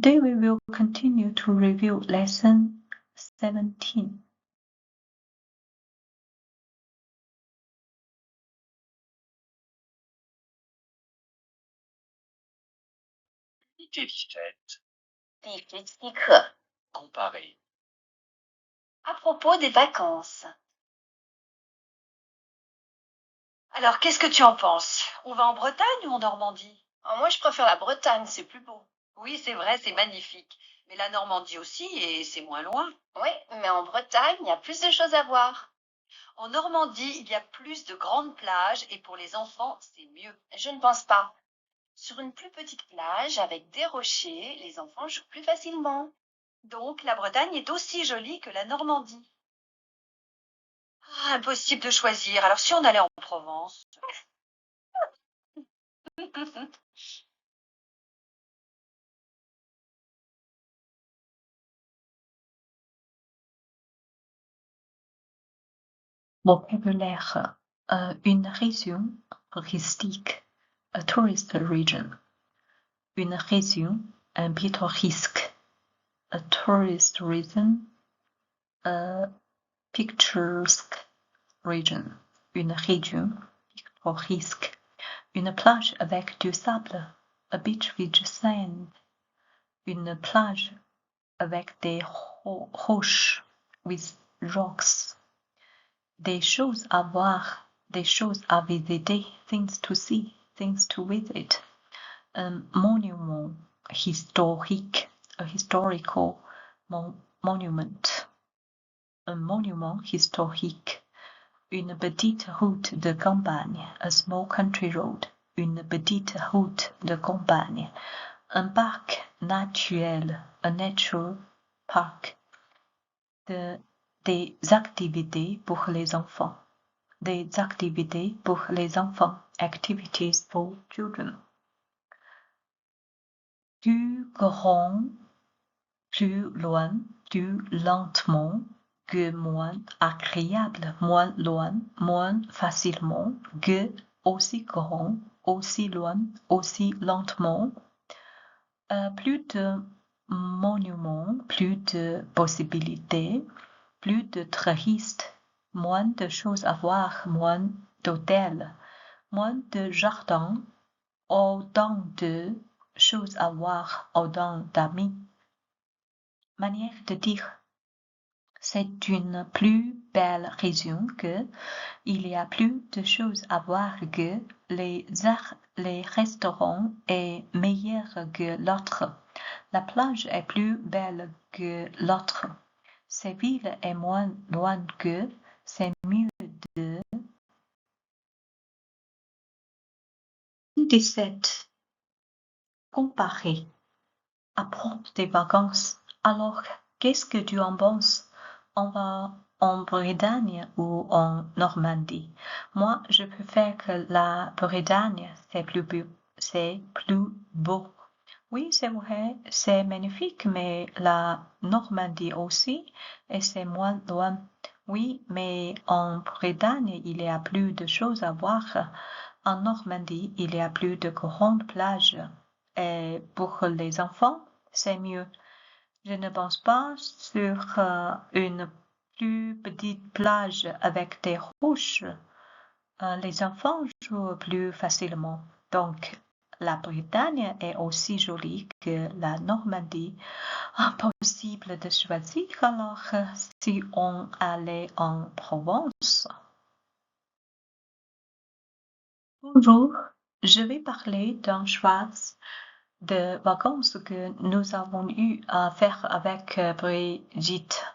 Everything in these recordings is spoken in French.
Today we will continue to review lesson 17. Unité 17. 第17课 Comparer. à propos des vacances. Alors, qu'est-ce que tu en penses? On va en Bretagne ou en Normandie? Moi, je préfère la Bretagne, c'est plus beau. Oui, c'est vrai, c'est magnifique. Mais la Normandie aussi, et c'est moins loin. Oui, mais en Bretagne, il y a plus de choses à voir. En Normandie, il y a plus de grandes plages et pour les enfants, c'est mieux. Je ne pense pas. Sur une plus petite plage avec des rochers, les enfants jouent plus facilement. Donc, la Bretagne est aussi jolie que la Normandie. Ah, impossible de choisir. Alors, si on allait en Provence? Vocabulaire. Une région touristique, a tourist region. Une région, un pittoresque, a tourist region, a picturesque region. Une région pittoresque. Une plage avec du sable, a beach with sand. Une plage avec des roches, with rocks. Des choses à voir, des choses à visiter, things to see, things to visit. Un monument historique, a historical monument. Un monument historique. Une petite route de campagne, a small country road. Une petite route de campagne. Un parc naturel, a natural park. Des activités pour les enfants. Des activités pour les enfants. Activities for children. Plus grand, plus loin, plus lentement, que moins agréable, moins loin, moins facilement, que aussi grand, aussi loin, aussi lentement. Plus de monuments, plus de possibilités, plus de touristes, moins de choses à voir, moins d'hôtels, moins de jardins, autant de choses à voir, autant d'amis. Manière de dire, c'est une plus belle région que, il y a plus de choses à voir que, les restaurants est meilleur que l'autre. La plage est plus belle que l'autre. Cette ville est moins loin que, c'est mieux de. 17. Comparer. À propos des vacances. Alors, qu'est-ce que tu en penses? On va en Bretagne ou en Normandie? Moi, je préfère que la Bretagne, c'est plus beau. Oui, c'est vrai, c'est magnifique, mais la Normandie aussi, et c'est moins loin. Oui, mais en Bretagne, il y a plus de choses à voir. En Normandie, il y a plus de grandes plages. Et pour les enfants, c'est mieux. Je ne pense pas sur une plus petite plage avec des roches. Les enfants jouent plus facilement. Donc, la Bretagne est aussi jolie que la Normandie. Impossible de choisir alors si on allait en Provence. Bonjour, je vais parler d'un choix de vacances que nous avons eu à faire avec Brigitte.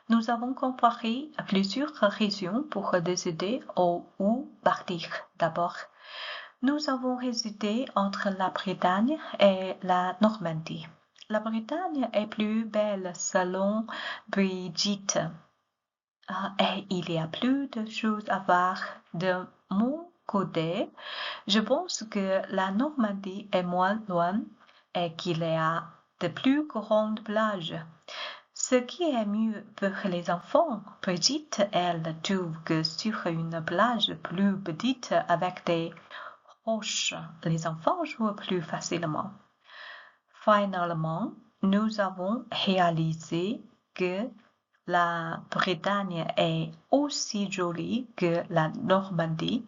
Nous avons comparé plusieurs régions pour décider où partir. D'abord, nous avons hésité entre la Bretagne et la Normandie. La Bretagne est plus belle selon Brigitte. Et il y a plus de choses à voir de mon côté. Je pense que la Normandie est moins loin et qu'il y a de plus grandes plages. Ce qui est mieux pour les enfants, Brigitte, elle trouve que sur une plage plus petite avec des roches, les enfants jouent plus facilement. Finalement, nous avons réalisé que la Bretagne est aussi jolie que la Normandie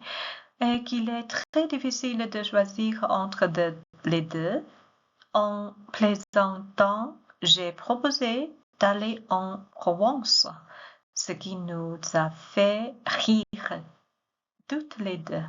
et qu'il est très difficile de choisir entre les deux. En plaisantant, j'ai proposé d'aller en Provence, ce qui nous a fait rire toutes les deux.